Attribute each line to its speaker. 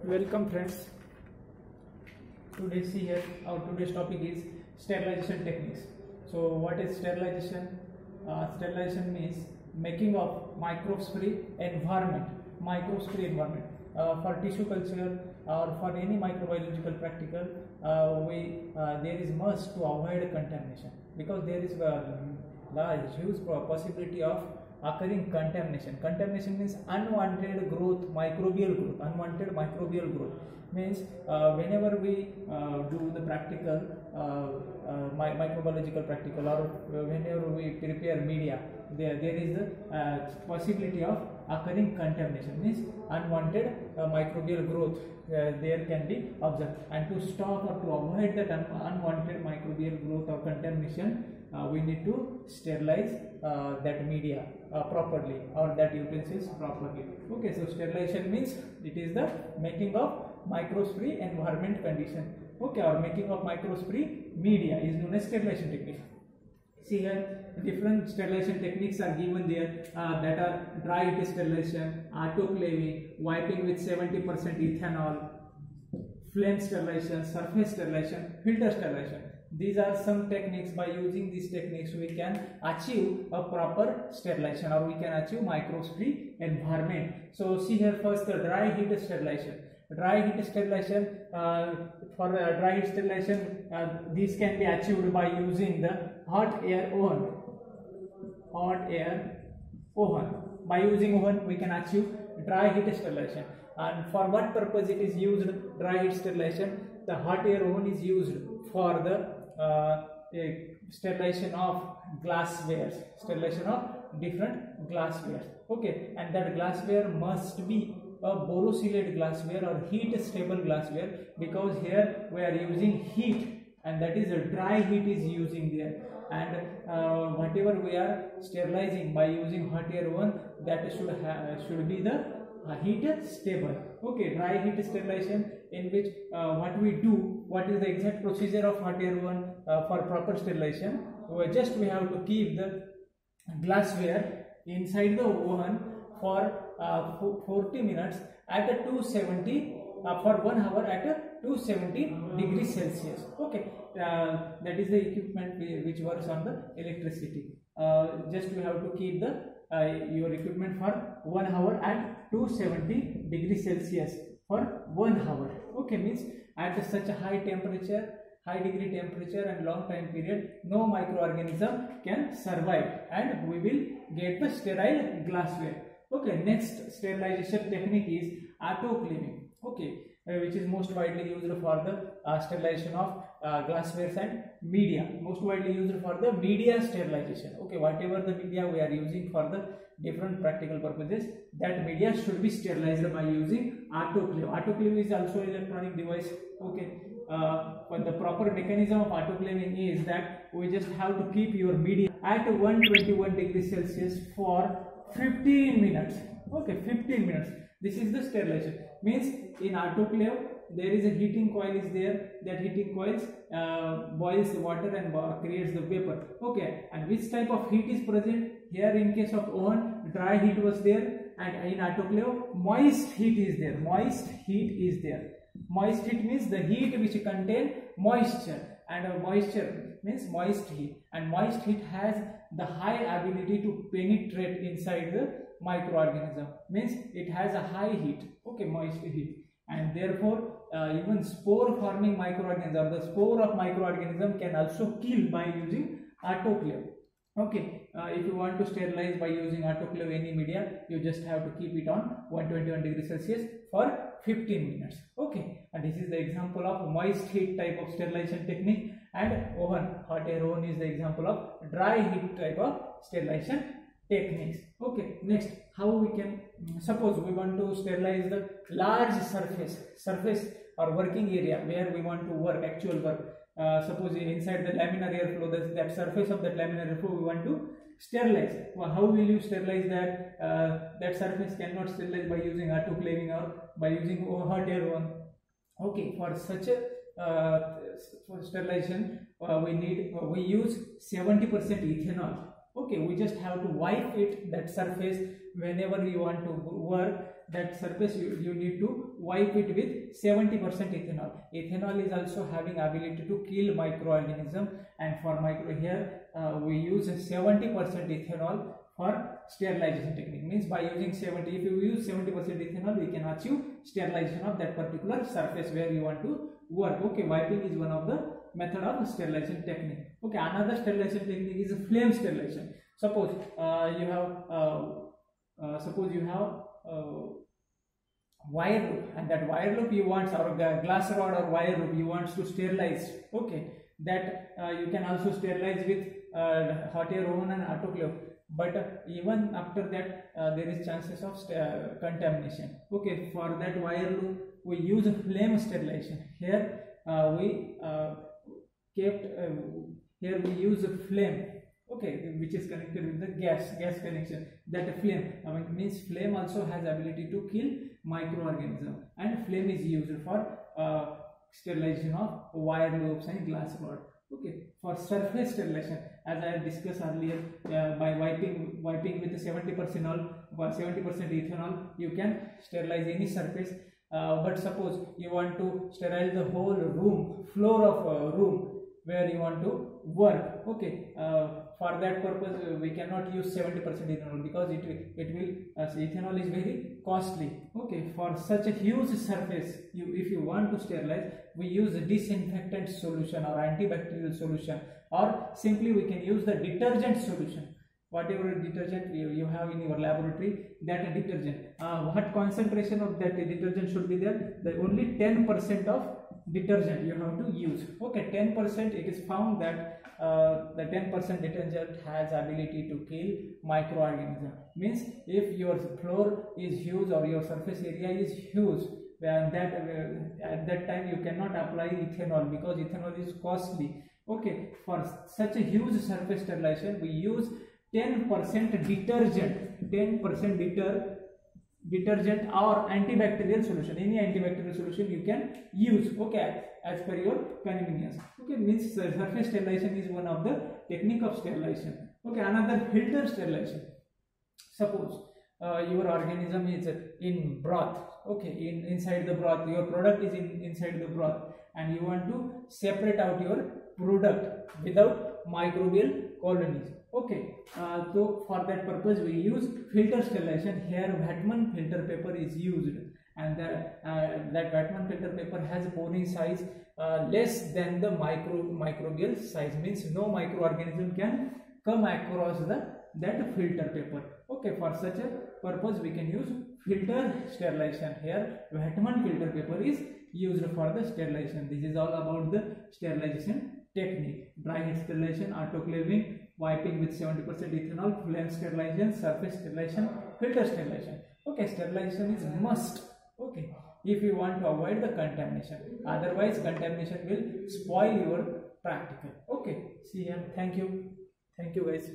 Speaker 1: Welcome friends. Today see here our today's topic is sterilization techniques. So what is sterilization? Sterilization means making of microbes free environment. For tissue culture or for any microbiological practical, there is must to avoid contamination, because there is a large huge possibility of occurring contamination. Contamination means unwanted growth, microbial growth. Unwanted microbial growth means whenever we do the practical microbiological practical, or whenever we prepare media, there is the possibility of occurring contamination, means unwanted microbial growth there can be observed. And to stop or to avoid that unwanted microbial growth or contamination, we need to sterilize that media properly, or that utensils properly. Okay, so sterilization means it is the making of microbes free environment condition. Okay, or making of microbes free media is known as sterilization technique. See here, different sterilization techniques are given there, that are dry heat sterilization, autoclaving, wiping with 70% ethanol, flame sterilization, surface sterilization, filter sterilization. These are some techniques. By using these techniques, we can achieve a proper sterilization, or we can achieve microbes free environment. So see here, first the dry heat sterilization. Dry heat sterilization, for dry heat sterilization, this can be achieved by using the hot air oven. By using oven, we can achieve dry heat sterilization. And for what purpose it is used, dry heat sterilization? The hot air oven is used for the sterilization of glassware, sterilization of different glassware. Okay, and that glassware must be a borosilicate glassware or heat stable glassware, because here we are using heat, and that is a dry heat is using there. And whatever we are sterilizing by using hot air oven, that should be the heat stable. Okay, dry heat sterilization, in which what we do, what is the exact procedure of hot air oven for proper sterilization? We have to keep the glassware inside the oven for 40 minutes at a 270 for 1 hour at a 270 degrees Celsius. Okay, that is the equipment which works on the electricity. Just we have to keep the your equipment for 1 hour at 270 degrees Celsius for 1 hour. Okay, means at such a high temperature, high degree temperature and long time period, no microorganism can survive, and we will get the sterile glassware. Okay, next sterilization technique is autoclaving. Okay, which is most widely used for the sterilization of glassware and media. Most widely used for the media sterilization. Okay, whatever the media we are using for the different practical purposes, that media should be sterilized by using autoclave. Autoclave is also an electronic device. Okay, but the proper mechanism of autoclaving is that we just have to keep your media at 121 degrees Celsius for 15 minutes. Okay, 15 minutes. This is the sterilization. Means in autoclave there is a heating coil is there. That heating coils boils the water and creates the vapor. Okay, and which type of heat is present here? In case of oven, dry heat was there, and in autoclave, moist heat is there. Moist heat means the heat which contain moisture, and moisture means moist heat, and moist heat has the high ability to penetrate inside the microorganism, means it has a high heat. Okay, moist heat, and therefore even spore forming microorganism, or the spore of microorganism can also kill by using autoclave. Okay, if you want to sterilize by using autoclave any media, you just have to keep it on 121 degrees Celsius for 15 minutes. Okay, and this is the example of moist heat type of sterilization technique, and oven, hot air oven is the example of dry heat type of sterilization techniques. Okay, next, how we can, suppose we want to sterilize the large surface or working area where we want to work, actual work. Suppose inside the laminar airflow, that surface of that laminar airflow we want to sterilize. Well, how will you sterilize that? That surface cannot sterilize by using autoclaving or by using hot air oven. Okay, for such a for sterilization, we use 70% ethanol. Okay, we just have to wipe it, that surface, whenever you want to work that surface, you need to wipe it with 70% ethanol. Ethanol is also having ability to kill microorganism, and for here we use 70% ethanol for sterilization technique. Means by using 70, if you use 70% ethanol, we can achieve sterilization of that particular surface where you want to work. Okay, wiping is one of the method of sterilization technique. Okay, another sterilization technique is flame sterilization. Suppose you have wire loop, and that wire loop you want, or glass rod or wire loop you want to sterilize. Okay, that you can also sterilize with hot air oven and autoclave, but even after that there is chances of contamination. Okay, for that wire loop we use a flame sterilization. Here we use a flame, okay, which is connected with the gas connection. That flame, means flame also has ability to kill microorganism, and flame is used for sterilization of wire loops and glass rod. Okay, for surface sterilization, as I discussed earlier, by wiping with 70% ethanol, you can sterilize any surface. But suppose you want to sterilize the whole room, floor of a room where you want to work. Okay, for that purpose we cannot use 70% ethanol, because it will ethanol is very costly. Okay, for such a huge surface, if you want to sterilize, we use a disinfectant solution or antibacterial solution, or simply we can use the detergent solution. Whatever detergent you have in your laboratory, that detergent, what concentration of that detergent should be there? The only 10% of detergent you have to use. Okay, 10%, it is found that the 10% detergent has ability to kill microorganism. Means if your floor is huge or your surface area is huge, then at that time you cannot apply ethanol, because ethanol is costly. Okay, for such a huge surface sterilization we use 10% detergent, 10% detergent or antibacterial solution. Any antibacterial solution you can use, okay, as per your convenience. Okay, means surface sterilization is one of the technique of sterilization. Okay, another filter sterilization. Suppose your organism is in broth. Okay, inside the broth, your product is inside the broth, and you want to separate out your product without microbial colonies. Okay, so for that purpose we use filter sterilization. Here Whatman filter paper is used, and that Whatman filter paper has a pouring size less than the microbial size. Means no microorganism can come across that filter paper. Okay, for such a purpose we can use filter sterilization. Here Whatman filter paper is used for the sterilization. This is all about the sterilization technique: dry heat sterilization, autoclaving, wiping with 70% ethanol, flame sterilization, surface sterilization, filter sterilization. Okay, sterilization is must. Okay, if you want to avoid the contamination, otherwise contamination will spoil your practical. Okay, see ya. Thank you guys.